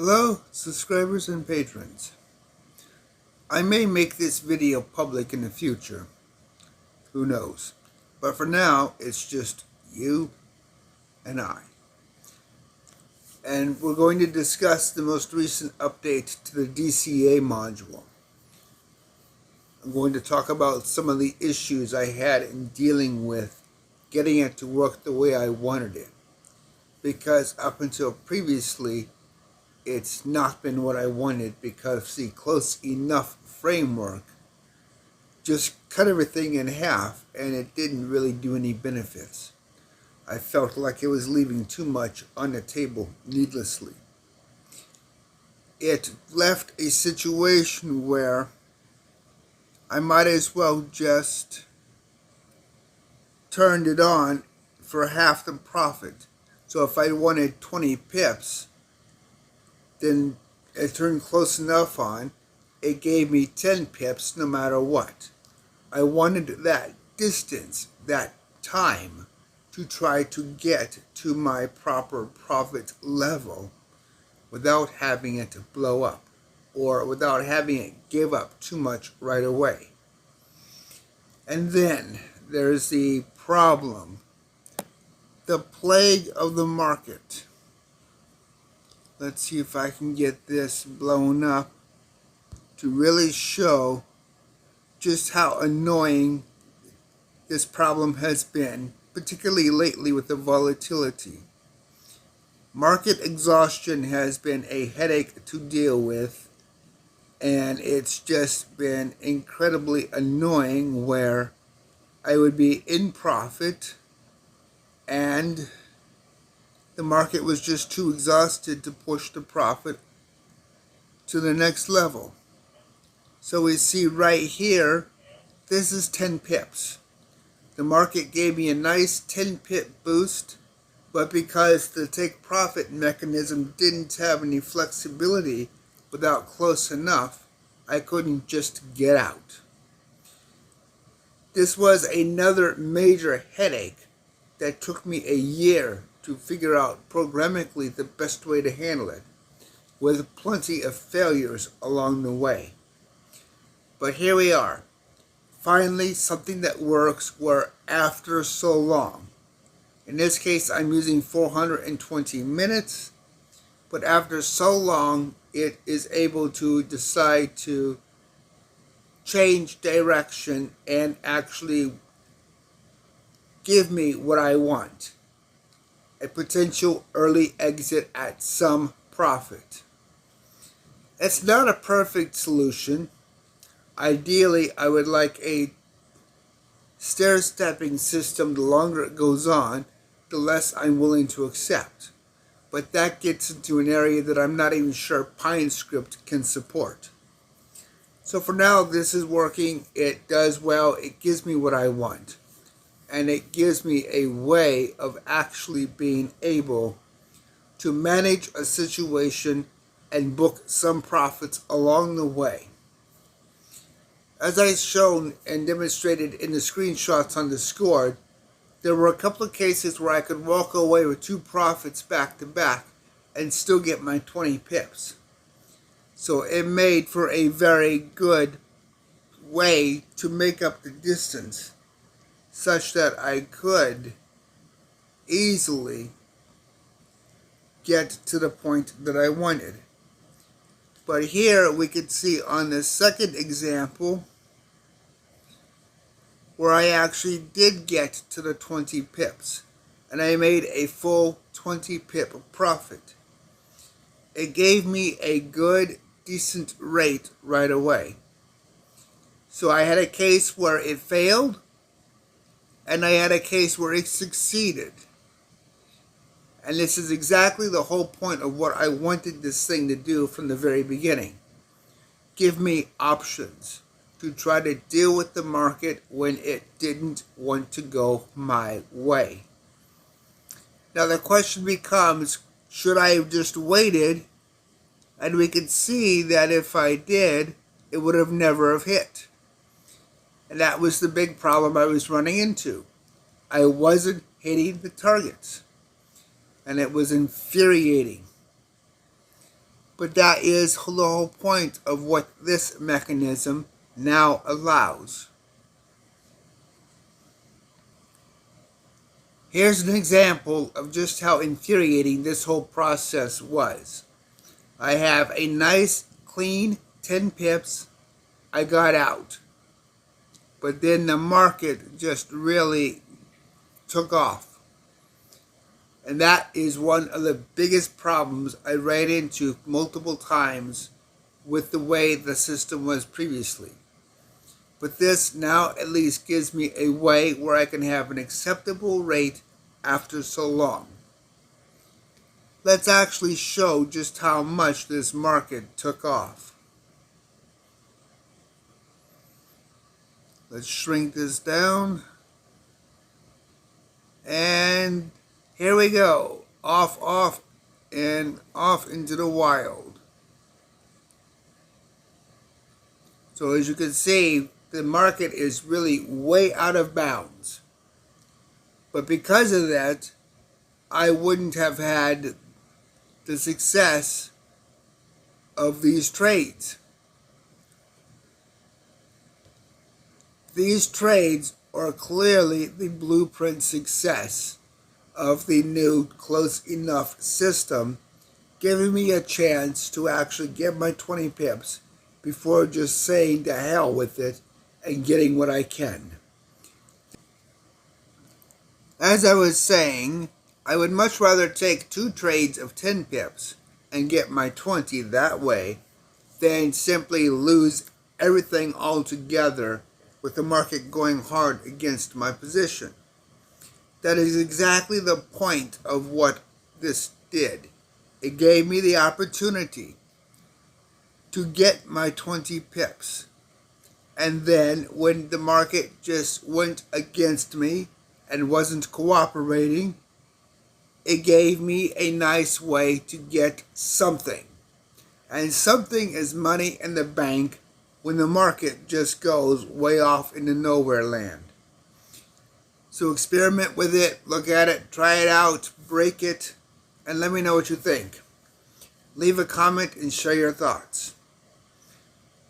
Hello, subscribers and patrons. I may make this video public in the future. Who knows? But for now, it's just you and I. And we're going to discuss the most recent update to the DCA module. I'm going to talk about some of the issues I had in dealing with getting it to work the way I wanted it. Because up until previously, it's not been what I wanted, because the close enough framework just cut everything in half and it didn't really do any benefits. I felt like it was leaving too much on the table needlessly. It left a situation where I might as well just turned it on for half the profit. So if I wanted 20 pips, then it turned close enough on, it gave me 10 pips no matter what. I wanted that distance, that time, to try to get to my proper profit level without having it blow up, or without having it give up too much right away. And then there's the problem, the plague of the market. Let's see if I can get this blown up to really show just how annoying this problem has been, particularly lately with the volatility. Market exhaustion has been a headache to deal with, and it's just been incredibly annoying where I would be in profit and the market was just too exhausted to push the profit to the next level. So we see right here, this is 10 pips. The market gave me a nice 10 pip boost, but because the take profit mechanism didn't have any flexibility without close enough, I couldn't just get out. This was another major headache that took me a year to figure out programmatically the best way to handle it, with plenty of failures along the way. But here we are, finally something that works where after so long. In this case I'm using 420 minutes, but after so long it is able to decide to change direction and actually give me what I want. A potential early exit at some profit. It's not a perfect solution. Ideally, I would like a stair-stepping system. The longer it goes on, the less I'm willing to accept. But that gets into an area that I'm not even sure PineScript can support. So for now, this is working. It does well. It gives me what I want. And it gives me a way of actually being able to manage a situation and book some profits along the way. As I've shown and demonstrated in the screenshots on Discord, there were a couple of cases where I could walk away with 2 profits back to back and still get my 20 pips. So it made for a very good way to make up the distance, such that I could easily get to the point that I wanted. But here we could see on the second example where I actually did get to the 20 pips and I made a full 20 pip profit. It gave me a good, decent rate right away. So I had a case where it failed, and I had a case where it succeeded. And this is exactly the whole point of what I wanted this thing to do from the very beginning. Give me options to try to deal with the market when it didn't want to go my way. Now the question becomes, should I have just waited? And we could see that if I did, it would have never have hit. And that was the big problem I was running into. I wasn't hitting the targets. And it was infuriating. But that is the whole point of what this mechanism now allows. Here's an example of just how infuriating this whole process was. I have a nice, clean 10 pips. I got out. But then the market just really took off. And that is one of the biggest problems I ran into multiple times with the way the system was previously. But this now at least gives me a way where I can have an acceptable rate after so long. Let's actually show just how much this market took off. Let's shrink this down. And here we go. Off, and off into the wild. So as you can see, the market is really way out of bounds. But because of that, I wouldn't have had the success of these trades. These trades are clearly the blueprint success of the new close enough system, giving me a chance to actually get my 20 pips before just saying to hell with it and getting what I can. As I was saying, I would much rather take 2 trades of 10 pips and get my 20 that way than simply lose everything altogether with the market going hard against my position. That is exactly the point of what this did. It gave me the opportunity to get my 20 pips. And then when the market just went against me and wasn't cooperating, it gave me a nice way to get something. And something is money in the bank when the market just goes way off into nowhere land. So experiment with it, look at it, try it out, break it, and let me know what you think. Leave a comment and share your thoughts.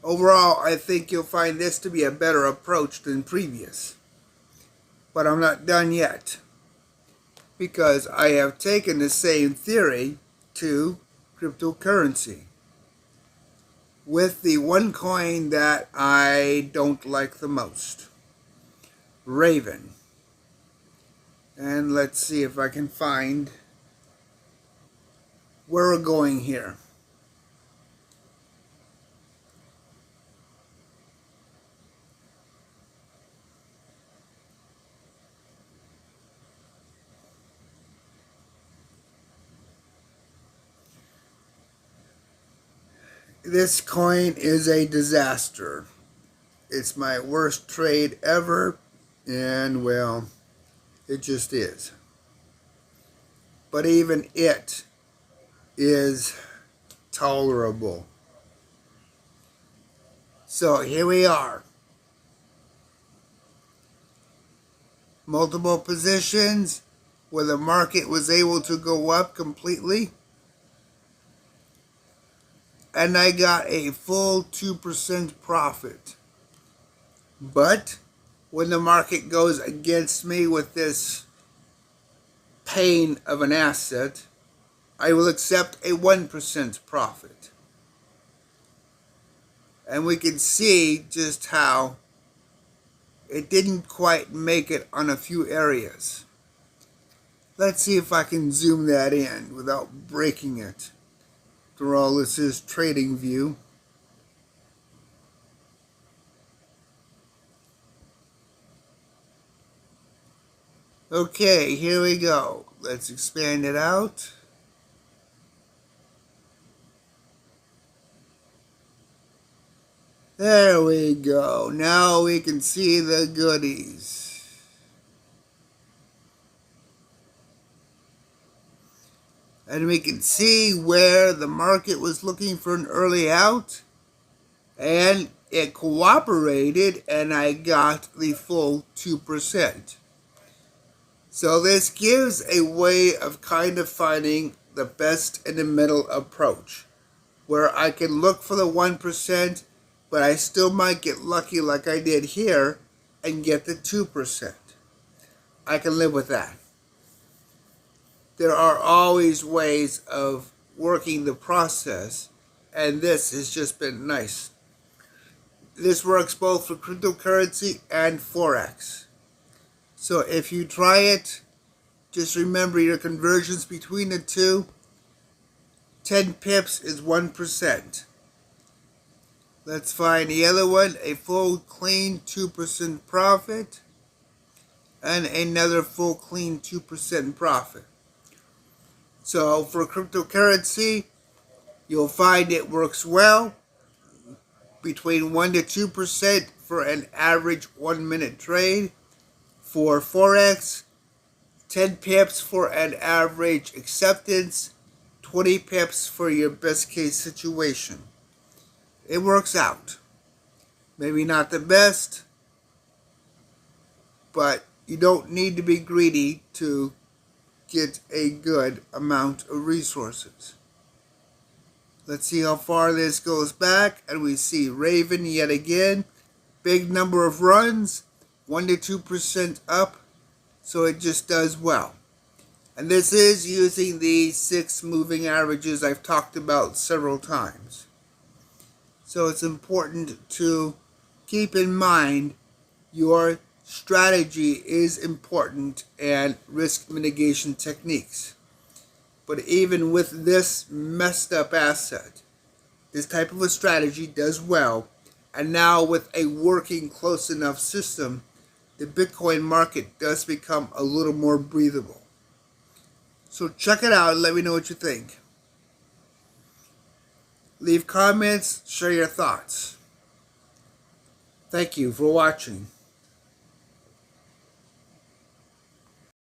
Overall, I think you'll find this to be a better approach than previous. But I'm not done yet, because I have taken the same theory to cryptocurrency, with the one coin that I don't like the most, Raven. And let's see if I can find where we're going here. This coin is a disaster. It's my worst trade ever, and well, it just is. But even it is tolerable. So here we are. Multiple positions where the market was able to go up completely. And I got a full 2% profit. But when the market goes against me with this pain of an asset, I will accept a 1% profit. And we can see just how it didn't quite make it on a few areas. Let's see if I can zoom that in without breaking it. After all, this is trading view. Okay, here we go. Let's expand it out. There we go. Now we can see the goodies. And we can see where the market was looking for an early out. And it cooperated, and I got the full 2%. So this gives a way of kind of finding the best in the middle approach. where I can look for the 1%, but I still might get lucky like I did here and get the 2%. I can live with that. There are always ways of working the process, and this has just been nice. This works both for cryptocurrency and Forex. So if you try it, just remember your conversions between the two. 10 pips is 1%. Let's find the other one, a full clean 2% profit, and another full clean 2% profit. So for cryptocurrency, you'll find it works well between 1 to 2% for an average 1 minute trade. For Forex, 10 pips for an average acceptance, 20 pips for your best case situation. It works out. Maybe not the best, but you don't need to be greedy to get a good amount of resources. Let's see how far this goes back, and we see Raven yet again. Big number of runs, 1 to 2% up, so it just does well. And this is using the 6 moving averages I've talked about several times. So it's important to keep in mind your strategy is important and risk mitigation techniques. But even with this messed up asset, this type of a strategy does well. And now with a working close enough system, the Bitcoin market does become a little more breathable. So check it out and let me know what you think. Leave comments, share your thoughts. Thank you for watching.